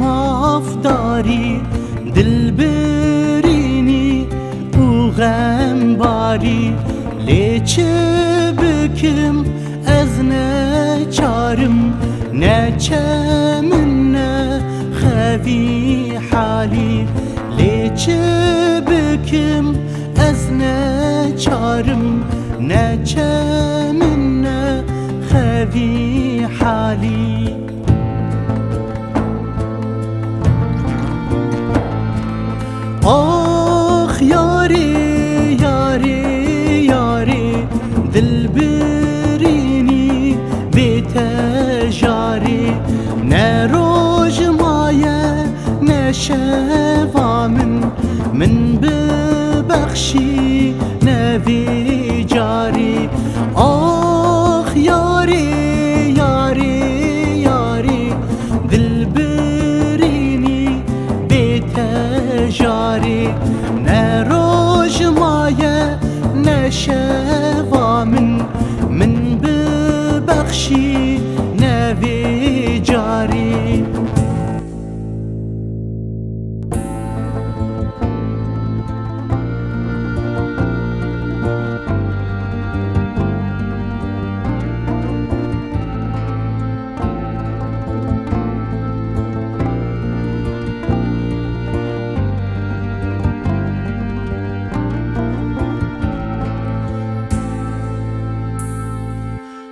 مافداری دل برینی و غمباری لی چه بکم از نچارم نچمن خوی حالی لی چه بکم از نچارم نچمن خوی حالی آخ یاری یاری یاری دل برینی بتجاری نه روج مایه نه شوا من ببخشی نه وی جاری آخ یاری یاری یاری دل برینی بتجاری نه روج مایه نه شوا من ببخشی نه وی جاری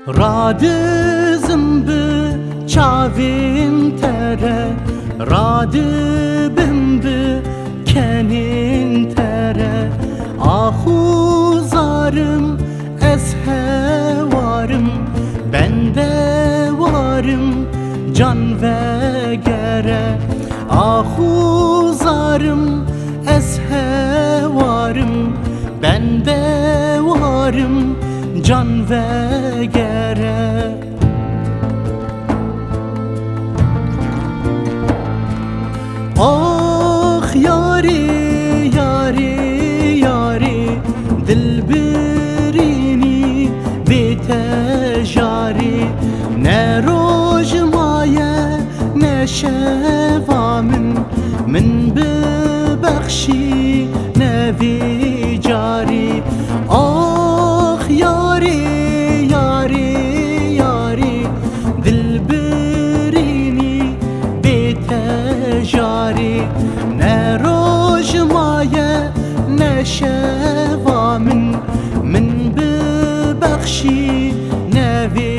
رادزم به چاوین تره رادبم به کنین تره آخو زارم از هوارم بنده وارم جان وگره آخو زارم از هوارم بنده وارم جان وگره آخ یاری یاری یاری دل برینی بتجاری نه روج مایه نه شوا من ببخشی نه وی جاری آخ یاری یاری یاری دل برینی بتجاری نه روج مایه نه شوا من ببخشی نه وی